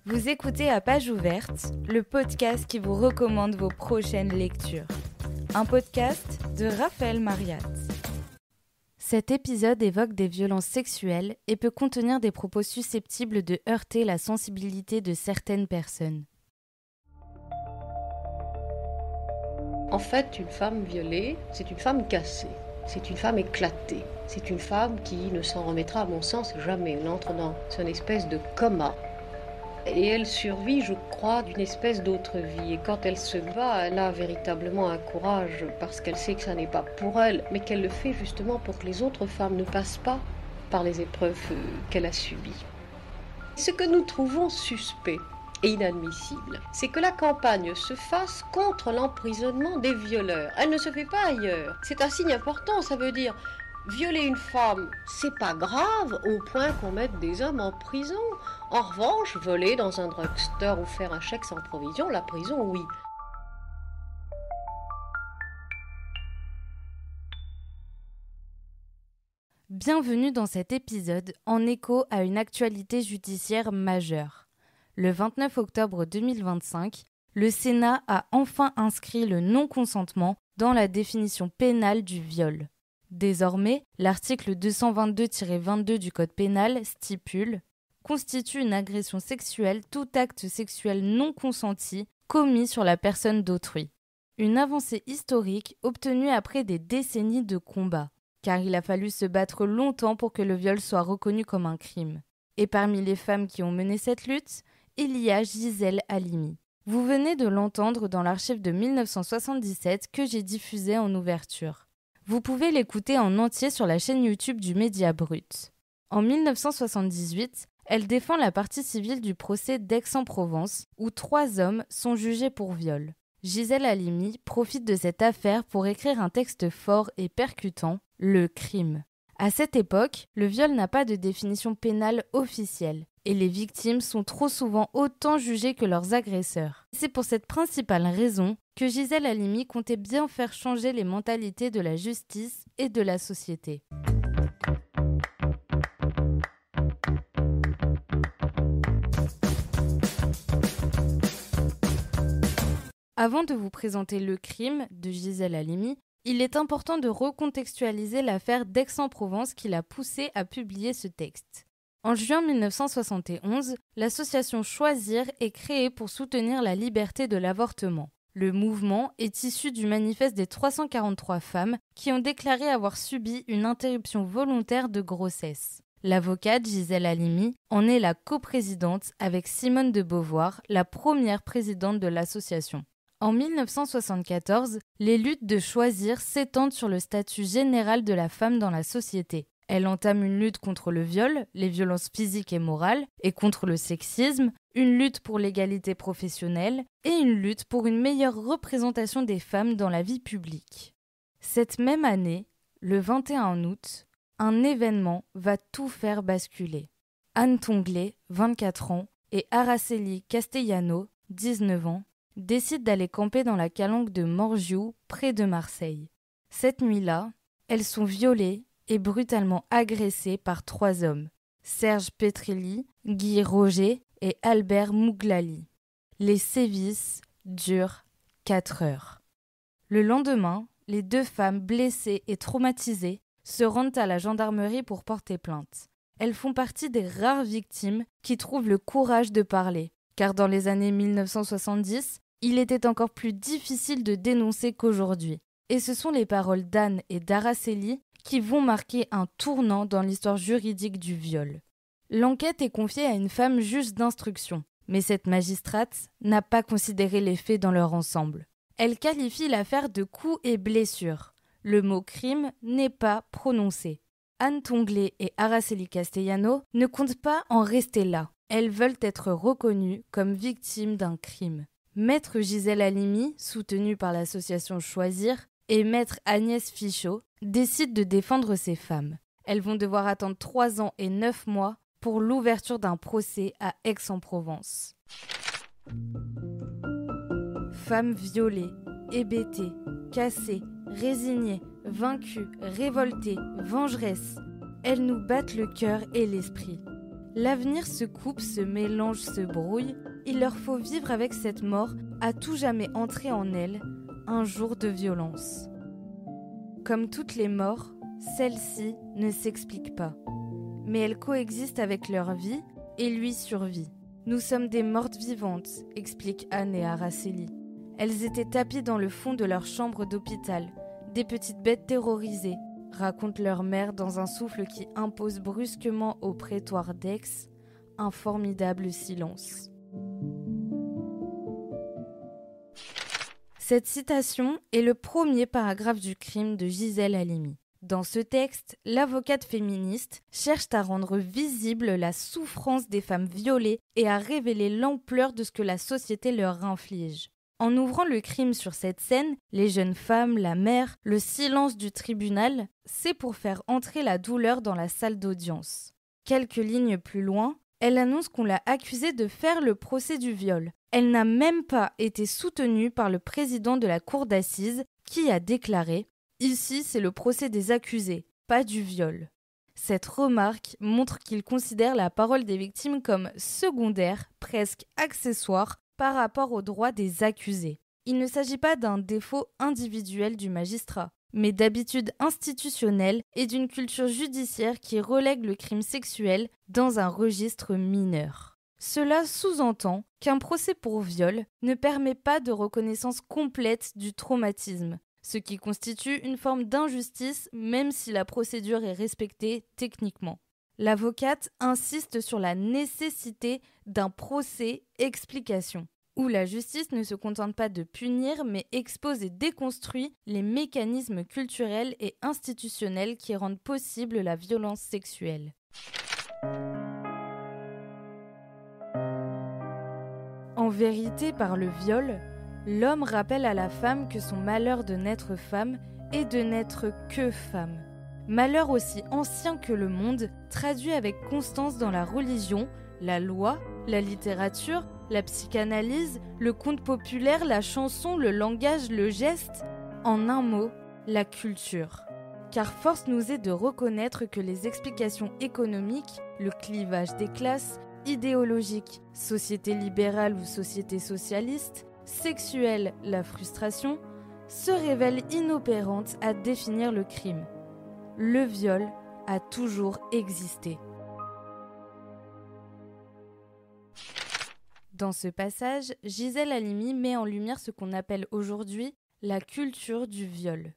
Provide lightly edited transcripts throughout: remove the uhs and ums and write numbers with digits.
Vous écoutez À Page Ouverte, le podcast qui vous recommande vos prochaines lectures. Un podcast de Raphaël Mariat. Cet épisode évoque des violences sexuelles et peut contenir des propos susceptibles de heurter la sensibilité de certaines personnes. En fait, une femme violée, c'est une femme cassée, c'est une femme éclatée, c'est une femme qui ne s'en remettra, à mon sens, jamais. Elle entre dans une espèce de coma. Et elle survit, je crois, d'une espèce d'autre vie. Et quand elle se bat, elle a véritablement un courage parce qu'elle sait que ça n'est pas pour elle, mais qu'elle le fait justement pour que les autres femmes ne passent pas par les épreuves qu'elle a subies. Ce que nous trouvons suspect et inadmissible, c'est que la campagne se fasse contre l'emprisonnement des violeurs. Elle ne se fait pas ailleurs. C'est un signe important, ça veut dire violer une femme, c'est pas grave au point qu'on mette des hommes en prison. En revanche, voler dans un drugstore ou faire un chèque sans provision, la prison, oui. Bienvenue dans cet épisode en écho à une actualité judiciaire majeure. Le 29 octobre 2025, le Sénat a enfin inscrit le non-consentement dans la définition pénale du viol. Désormais, l'article 222-22 du Code pénal stipule « Constitue une agression sexuelle tout acte sexuel non consenti commis sur la personne d'autrui ». Une avancée historique obtenue après des décennies de combats, car il a fallu se battre longtemps pour que le viol soit reconnu comme un crime. Et parmi les femmes qui ont mené cette lutte, il y a Gisèle Halimi. Vous venez de l'entendre dans l'archive de 1977 que j'ai diffusé en ouverture. Vous pouvez l'écouter en entier sur la chaîne YouTube du Média Brut. En 1978, elle défend la partie civile du procès d'Aix-en-Provence, où 3 hommes sont jugés pour viol. Gisèle Halimi profite de cette affaire pour écrire un texte fort et percutant, Le crime. À cette époque, le viol n'a pas de définition pénale officielle, et les victimes sont trop souvent autant jugées que leurs agresseurs. C'est pour cette principale raison que Gisèle Halimi comptait bien faire changer les mentalités de la justice et de la société. Avant de vous présenter Le crime de Gisèle Halimi, il est important de recontextualiser l'affaire d'Aix-en-Provence qui l'a poussée à publier ce texte. En juin 1971, l'association Choisir est créée pour soutenir la liberté de l'avortement. Le mouvement est issu du manifeste des 343 femmes qui ont déclaré avoir subi une interruption volontaire de grossesse. L'avocate Gisèle Halimi en est la coprésidente avec Simone de Beauvoir, la première présidente de l'association. En 1974, les luttes de Choisir s'étendent sur le statut général de la femme dans la société. Elle entame une lutte contre le viol, les violences physiques et morales, et contre le sexisme, une lutte pour l'égalité professionnelle et une lutte pour une meilleure représentation des femmes dans la vie publique. Cette même année, le 21 août, un événement va tout faire basculer. Anne Tonglé, 24 ans, et Araceli Castellano, 19 ans, décident d'aller camper dans la calanque de Morgiou, près de Marseille. Cette nuit-là, elles sont violées et brutalement agressées par 3 hommes, Serge Petrilli, Guy Roger et Albert Mouglali. Les sévices durent 4 heures. Le lendemain, les 2 femmes blessées et traumatisées se rendent à la gendarmerie pour porter plainte. Elles font partie des rares victimes qui trouvent le courage de parler, car dans les années 1970, il était encore plus difficile de dénoncer qu'aujourd'hui. Et ce sont les paroles d'Anne et d'Araceli qui vont marquer un tournant dans l'histoire juridique du viol. L'enquête est confiée à une femme juge d'instruction, mais cette magistrate n'a pas considéré les faits dans leur ensemble. Elle qualifie l'affaire de coups et blessures. Le mot crime n'est pas prononcé. Anne Tonglé et Araceli Castellano ne comptent pas en rester là. Elles veulent être reconnues comme victimes d'un crime. Maître Gisèle Halimi, soutenue par l'association Choisir, et Maître Agnès Fichot décident de défendre ces femmes. Elles vont devoir attendre 3 ans et 9 mois pour l'ouverture d'un procès à Aix-en-Provence. Femmes violées, hébétées, cassées, résignées, vaincues, révoltées, vengeresses, elles nous battent le cœur et l'esprit. L'avenir se coupe, se mélange, se brouille. Il leur faut vivre avec cette mort, à tout jamais entrer en elles, un jour de violence. Comme toutes les morts, celle-ci ne s'explique pas. Mais elle coexiste avec leur vie et lui survit. Nous sommes des mortes vivantes, expliquent Anne et Araceli. Elles étaient tapies dans le fond de leur chambre d'hôpital, des petites bêtes terrorisées, raconte leur mère dans un souffle qui impose brusquement au prétoire d'Aix un formidable silence. Cette citation est le premier paragraphe du crime de Gisèle Halimi. Dans ce texte, l'avocate féministe cherche à rendre visible la souffrance des femmes violées et à révéler l'ampleur de ce que la société leur inflige. En ouvrant le crime sur cette scène, les jeunes femmes, la mère, le silence du tribunal, c'est pour faire entrer la douleur dans la salle d'audience. Quelques lignes plus loin, elle annonce qu'on l'a accusée de faire le procès du viol. Elle n'a même pas été soutenue par le président de la cour d'assises qui a déclaré « Ici, c'est le procès des accusés, pas du viol ». Cette remarque montre qu'il considère la parole des victimes comme secondaire, presque accessoire, par rapport aux droits des accusés. Il ne s'agit pas d'un défaut individuel du magistrat, mais d'habitudes institutionnelles et d'une culture judiciaire qui relègue le crime sexuel dans un registre mineur. Cela sous-entend qu'un procès pour viol ne permet pas de reconnaissance complète du traumatisme, ce qui constitue une forme d'injustice même si la procédure est respectée techniquement. L'avocate insiste sur la nécessité d'un procès-explication, où la justice ne se contente pas de punir mais expose et déconstruit les mécanismes culturels et institutionnels qui rendent possible la violence sexuelle. En vérité, par le viol, l'homme rappelle à la femme que son malheur de naître femme est de n'être que femme. Malheur aussi ancien que le monde, traduit avec constance dans la religion, la loi, la littérature, la psychanalyse, le conte populaire, la chanson, le langage, le geste, en un mot, la culture. Car force nous est de reconnaître que les explications économiques, le clivage des classes, idéologiques, société libérale ou société socialiste, sexuelle, la frustration, se révèlent inopérantes à définir le crime. Le viol a toujours existé. Dans ce passage, Gisèle Halimi met en lumière ce qu'on appelle aujourd'hui la culture du viol.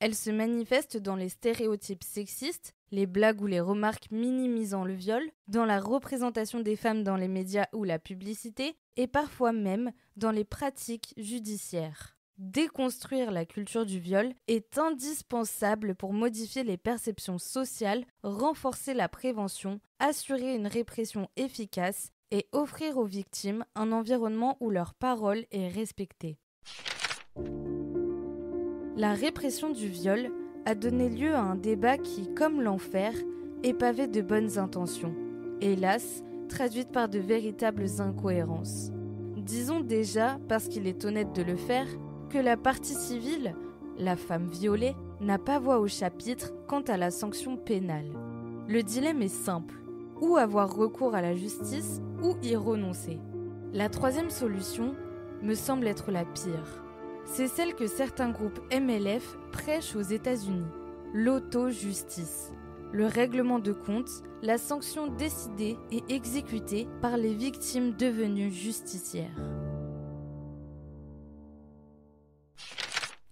Elle se manifeste dans les stéréotypes sexistes, les blagues ou les remarques minimisant le viol, dans la représentation des femmes dans les médias ou la publicité, et parfois même dans les pratiques judiciaires. Déconstruire la culture du viol est indispensable pour modifier les perceptions sociales, renforcer la prévention, assurer une répression efficace et offrir aux victimes un environnement où leur parole est respectée. La répression du viol a donné lieu à un débat qui, comme l'enfer, est pavé de bonnes intentions, hélas, traduite par de véritables incohérences. Disons déjà, parce qu'il est honnête de le faire, que la partie civile, la femme violée, n'a pas voix au chapitre quant à la sanction pénale. Le dilemme est simple, ou avoir recours à la justice, ou y renoncer. La troisième solution me semble être la pire. C'est celle que certains groupes MLF prêchent aux États-Unis, l'auto-justice. Le règlement de compte, la sanction décidée et exécutée par les victimes devenues justicières.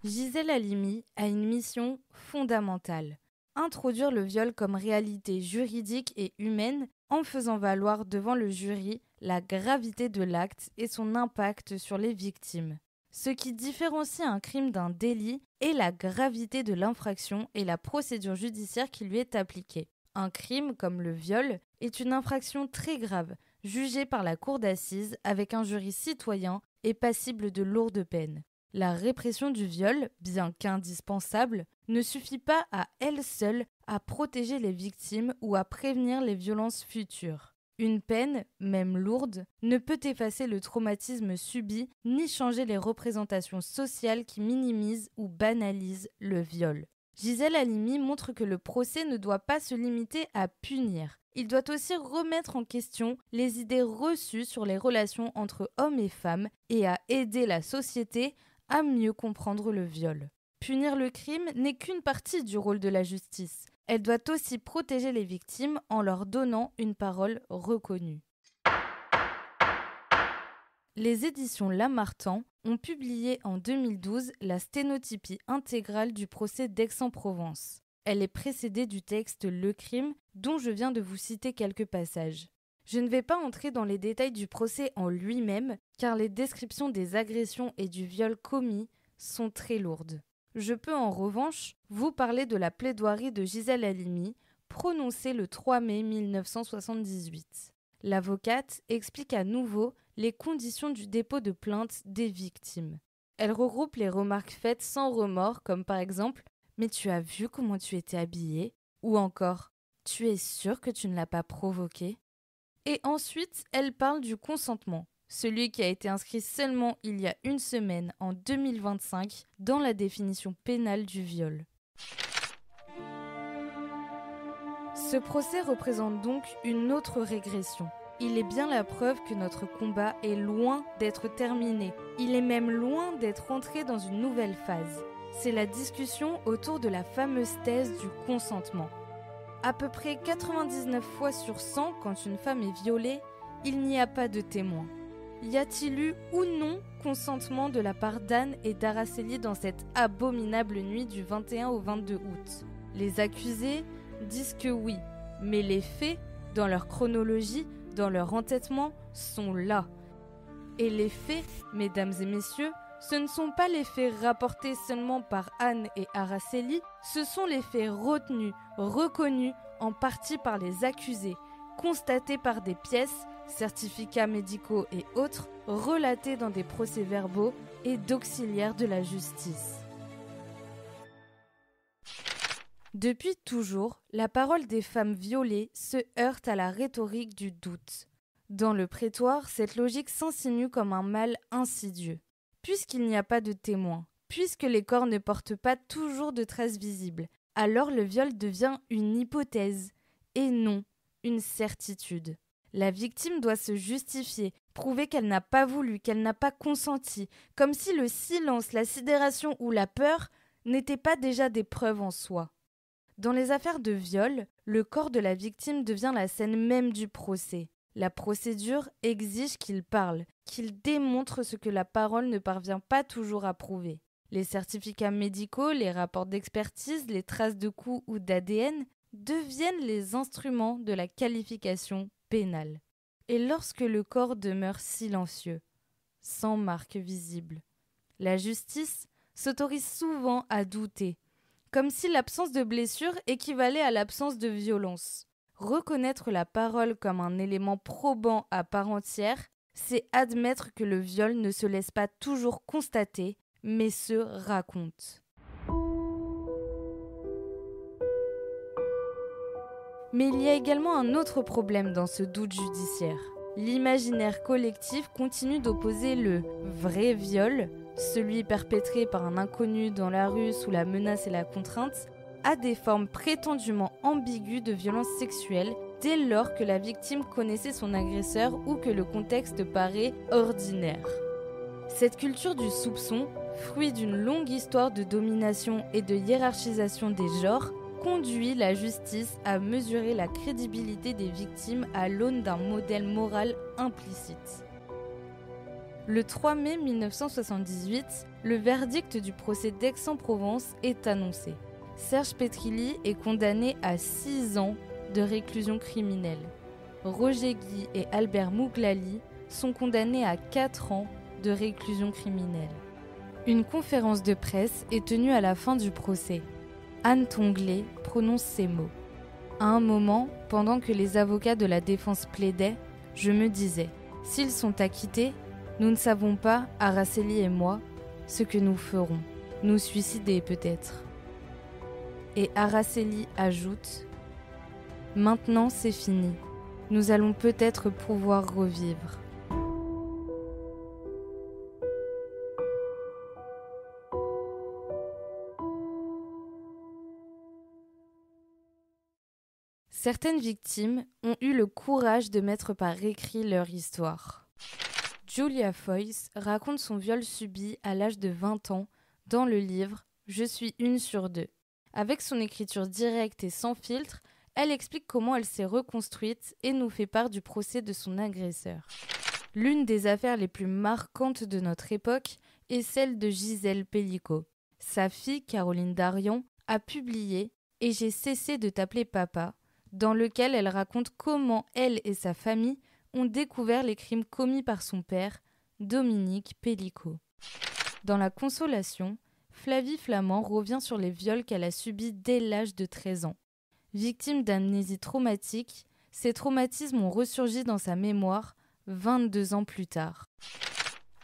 Gisèle Halimi a une mission fondamentale, introduire le viol comme réalité juridique et humaine en faisant valoir devant le jury la gravité de l'acte et son impact sur les victimes. Ce qui différencie un crime d'un délit est la gravité de l'infraction et la procédure judiciaire qui lui est appliquée. Un crime, comme le viol, est une infraction très grave, jugée par la cour d'assises avec un jury citoyen et passible de lourdes peines. La répression du viol, bien qu'indispensable, ne suffit pas à elle seule à protéger les victimes ou à prévenir les violences futures. Une peine, même lourde, ne peut effacer le traumatisme subi ni changer les représentations sociales qui minimisent ou banalisent le viol. Gisèle Halimi montre que le procès ne doit pas se limiter à punir. Il doit aussi remettre en question les idées reçues sur les relations entre hommes et femmes et à aider la société à mieux comprendre le viol. Punir le crime n'est qu'une partie du rôle de la justice. Elle doit aussi protéger les victimes en leur donnant une parole reconnue. Les éditions Lamartine ont publié en 2012 la sténotypie intégrale du procès d'Aix-en-Provence. Elle est précédée du texte Le crime, dont je viens de vous citer quelques passages. Je ne vais pas entrer dans les détails du procès en lui-même, car les descriptions des agressions et du viol commis sont très lourdes. Je peux en revanche vous parler de la plaidoirie de Gisèle Halimi, prononcée le 3 mai 1978. L'avocate explique à nouveau les conditions du dépôt de plainte des victimes. Elle regroupe les remarques faites sans remords, comme par exemple « Mais tu as vu comment tu étais habillée ?» ou encore « Tu es sûr que tu ne l'as pas provoqué ?» Et ensuite, elle parle du consentement, celui qui a été inscrit seulement il y a une semaine, en 2025, dans la définition pénale du viol. Ce procès représente donc une autre régression. Il est bien la preuve que notre combat est loin d'être terminé. Il est même loin d'être entré dans une nouvelle phase. C'est la discussion autour de la fameuse thèse du consentement. À peu près 99 fois sur 100, quand une femme est violée, il n'y a pas de témoin. Y a-t-il eu ou non consentement de la part d'Anne et d'Araceli dans cette abominable nuit du 21 au 22 août ? Les accusés disent que oui, mais les faits, dans leur chronologie, dans leur entêtement, sont là. Et les faits, mesdames et messieurs, ce ne sont pas les faits rapportés seulement par Anne et Araceli, ce sont les faits retenus, reconnus en partie par les accusés, constatés par des pièces, certificats médicaux et autres, relatés dans des procès-verbaux et d'auxiliaires de la justice. Depuis toujours, la parole des femmes violées se heurte à la rhétorique du doute. Dans le prétoire, cette logique s'insinue comme un mal insidieux. Puisqu'il n'y a pas de témoins, puisque les corps ne portent pas toujours de traces visibles, alors le viol devient une hypothèse, et non une certitude. La victime doit se justifier, prouver qu'elle n'a pas voulu, qu'elle n'a pas consenti, comme si le silence, la sidération ou la peur n'étaient pas déjà des preuves en soi. Dans les affaires de viol, le corps de la victime devient la scène même du procès. La procédure exige qu'il parle, qu'il démontre ce que la parole ne parvient pas toujours à prouver. Les certificats médicaux, les rapports d'expertise, les traces de coups ou d'ADN deviennent les instruments de la qualification pénale. Et lorsque le corps demeure silencieux, sans marque visible, la justice s'autorise souvent à douter, comme si l'absence de blessure équivalait à l'absence de violence. Reconnaître la parole comme un élément probant à part entière, c'est admettre que le viol ne se laisse pas toujours constater, mais se raconte. Mais il y a également un autre problème dans ce doute judiciaire. L'imaginaire collectif continue d'opposer le vrai viol, celui perpétré par un inconnu dans la rue sous la menace et la contrainte, à des formes prétendument ambiguës de violence sexuelle dès lors que la victime connaissait son agresseur ou que le contexte paraît ordinaire. Cette culture du soupçon, fruit d'une longue histoire de domination et de hiérarchisation des genres, conduit la justice à mesurer la crédibilité des victimes à l'aune d'un modèle moral implicite. Le 3 mai 1978, le verdict du procès d'Aix-en-Provence est annoncé. Serge Petrilli est condamné à 6 ans de réclusion criminelle. Roger Guy et Albert Mouglali sont condamnés à 4 ans de réclusion criminelle. Une conférence de presse est tenue à la fin du procès. Anne Tonglet prononce ces mots. À un moment, pendant que les avocats de la défense plaidaient, je me disais, s'ils sont acquittés, nous ne savons pas, Araceli et moi, ce que nous ferons. Nous suicider peut-être. Et Araceli ajoute, maintenant c'est fini. Nous allons peut-être pouvoir revivre. Certaines victimes ont eu le courage de mettre par écrit leur histoire. Julia Foyce raconte son viol subi à l'âge de 20 ans dans le livre « Je suis une sur deux ». Avec son écriture directe et sans filtre, elle explique comment elle s'est reconstruite et nous fait part du procès de son agresseur. L'une des affaires les plus marquantes de notre époque est celle de Gisèle Pelicot. Sa fille, Caroline Darion, a publié « Et j'ai cessé de t'appeler papa », dans lequel elle raconte comment elle et sa famille ont découvert les crimes commis par son père, Dominique Pelicot. Dans La Consolation, Flavie Flament revient sur les viols qu'elle a subis dès l'âge de 13 ans. Victime d'amnésie traumatique, ces traumatismes ont ressurgi dans sa mémoire 22 ans plus tard.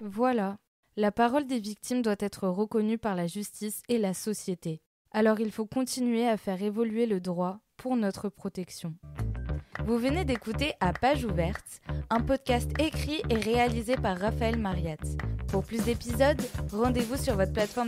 Voilà, la parole des victimes doit être reconnue par la justice et la société. Alors il faut continuer à faire évoluer le droit pour notre protection. Vous venez d'écouter À Page Ouverte, un podcast écrit et réalisé par Raphaël Mariat. Pour plus d'épisodes, rendez-vous sur votre plateforme